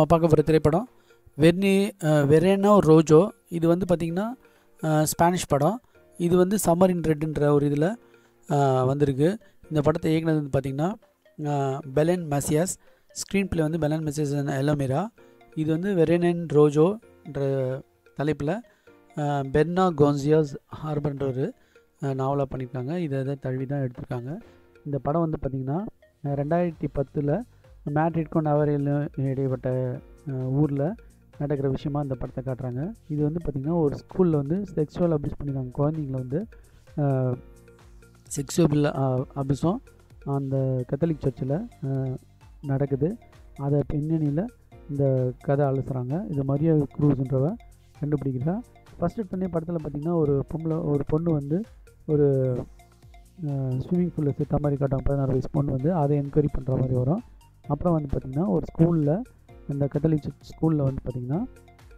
நம்ம பார்க்க போகிற திரைப்படம் வெரேனோ ரோஜோ. இது வந்து பார்த்திங்கன்னா ஸ்பானிஷ் படம். இது வந்து சம்மர் இன் ரெட்ன்ற ஒரு இதில் வந்திருக்கு. இந்த படத்தை இயக்குனது வந்து பார்த்திங்கன்னா பெலன் மசியாஸ். ஸ்க்ரீன் பிளே வந்து பெலன் மசியாஸ் எலோமிரா. இது வந்து வெரேனன் ரோஜோன்ற தலைப்பில் பெர்னா கோன்சியாஸ் ஹார்பர்ன்ற ஒரு நாவலாக பண்ணியிருக்காங்க. இதை தழுவி தான் எடுத்திருக்காங்க. இந்த படம் வந்து பார்த்திங்கன்னா 2010 மேட்ரிட்க்கும் நவரேலும் இடைப்பட்ட ஊரில் நடக்கிற விஷயமா இந்த படத்தை காட்டுறாங்க. இது வந்து பார்த்திங்கன்னா ஒரு ஸ்கூலில் வந்து செக்ஷுவல் அப்யூஸ் பண்ணியிருக்காங்க. குழந்தைங்கள வந்து செக்ஷுவல் அப்யூஸும் அந்த கத்தோலிக் சர்ச்சில் நடக்குது. அதை பின்னணியில் இந்த கதை அலசுகிறாங்க. இது மரியா குரூஸ்ன்றவ கண்டுபிடிக்கிறா. ஃபஸ்ட்டு எடுத்தோடனே படத்தில் பார்த்திங்கன்னா ஒரு பொண்ணு வந்து ஒரு ஸ்விம்மிங் பூலில் சேர்த்த மாதிரி காட்டுவாங்க. 16 வயசு பொண்ணு வந்து அதை என்கொயரி பண்ணுற மாதிரி வரும். அப்புறம் வந்து பார்த்திங்கன்னா ஒரு ஸ்கூலில், இந்த கத்தோலிக் ஸ்கூலில் வந்து பார்த்திங்கன்னா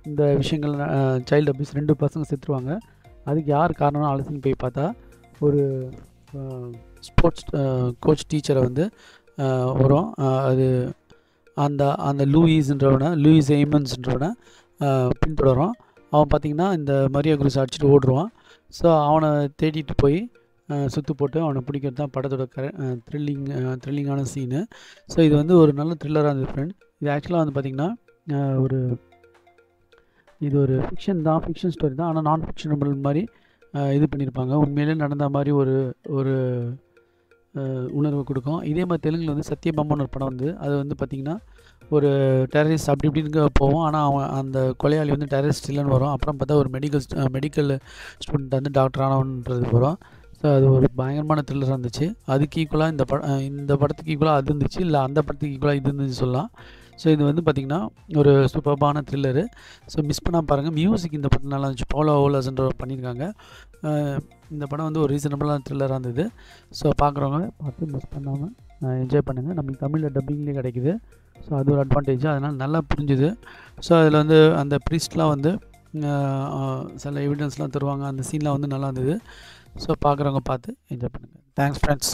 இந்த விஷயங்கள் சைல்டு அப்யூஸ் 2 பசங்க செத்துருவாங்க. அதுக்கு யார் காரணம் அலசின்னு போய் பார்த்தா ஒரு ஸ்போர்ட்ஸ் கோச் டீச்சரை வந்து வரும். அது அந்த லூயிஸ் எய்மன்ஸ்ன்றவனை பின்தொடரும். அவன் பார்த்திங்கன்னா இந்த மரியா குரூஸ் அடிச்சுட்டு ஓடுருவான். ஸோ அவனை தேடிட்டு போய் சுற்று போட்டு அவனை பிடிக்கிறது தான் படத்தோட த்ரில்லிங்கான சீனு. ஸோ இது வந்து ஒரு நல்ல த்ரில்லராக இருந்தது ஃப்ரெண்ட். இது ஆக்சுவலாக வந்து பார்த்திங்கன்னா இது ஒரு ஃபிக்ஷன் ஸ்டோரி தான். ஆனால் நான் ஃபிக்ஷனபிள் மாதிரி இது பண்ணியிருப்பாங்க. உண்மையிலே நடந்த மாதிரி ஒரு உணர்வு கொடுக்கும். இதே மாதிரி தெலுங்கில் வந்து சத்யபாமான்னு ஒரு படம் வந்து அது வந்து பார்த்திங்கன்னா ஒரு டெரரிஸ்ட் அப்படி இப்படின்னு போவோம். ஆனால் அவன் அந்த கொலையாளி வந்து டெரரிஸ்ட் இல்லைன்னு வரும். அப்புறம் பார்த்தா ஒரு மெடிக்கல் ஸ்டூடெண்ட் வந்து டாக்டர் ஆனவன்றது வரும். ஸோ அது ஒரு பயங்கரமான த்ரில்லராக இருந்துச்சு. அதுக்கு ஈக்குவலாக இந்த படத்துக்கு ஈக்குவலாக அது இருந்துச்சு, இல்லை அந்த படத்துக்கு ஈக்குவலாக இது இருந்துச்சு சொல்லலாம். ஸோ இது வந்து பார்த்திங்கன்னா ஒரு சூப்பர்பான த்ரில்லரு. ஸோ மிஸ் பண்ணால் பாருங்கள். மியூசிக் இந்த படம் நல்லா இருந்துச்சு. பவுலோ ஓலாஸ்ன்ற பண்ணியிருக்காங்க. இந்த படம் வந்து ஒரு ரீசனபிளான த்ரில்லராக இருந்தது. ஸோ பார்க்குறவங்க பார்த்து மிஸ் பண்ணாமல் என்ஜாய் பண்ணுங்கள். நம்மளுக்கு தமிழில் டப்பிங்லேயே கிடைக்குது. ஸோ அது ஒரு அட்வான்டேஜ். அதனால் நல்லா புரிஞ்சுது. ஸோ அதில் வந்து அந்த ப்ரீஸ்ட்லாம் வந்து சில எவிடன்ஸ்லாம் தருவாங்க. அந்த சீன்லாம் வந்து நல்லா இருந்தது. ஸோ பார்க்குறவங்க பார்த்து என்ஜாய் பண்ணுங்கள். Thanks friends.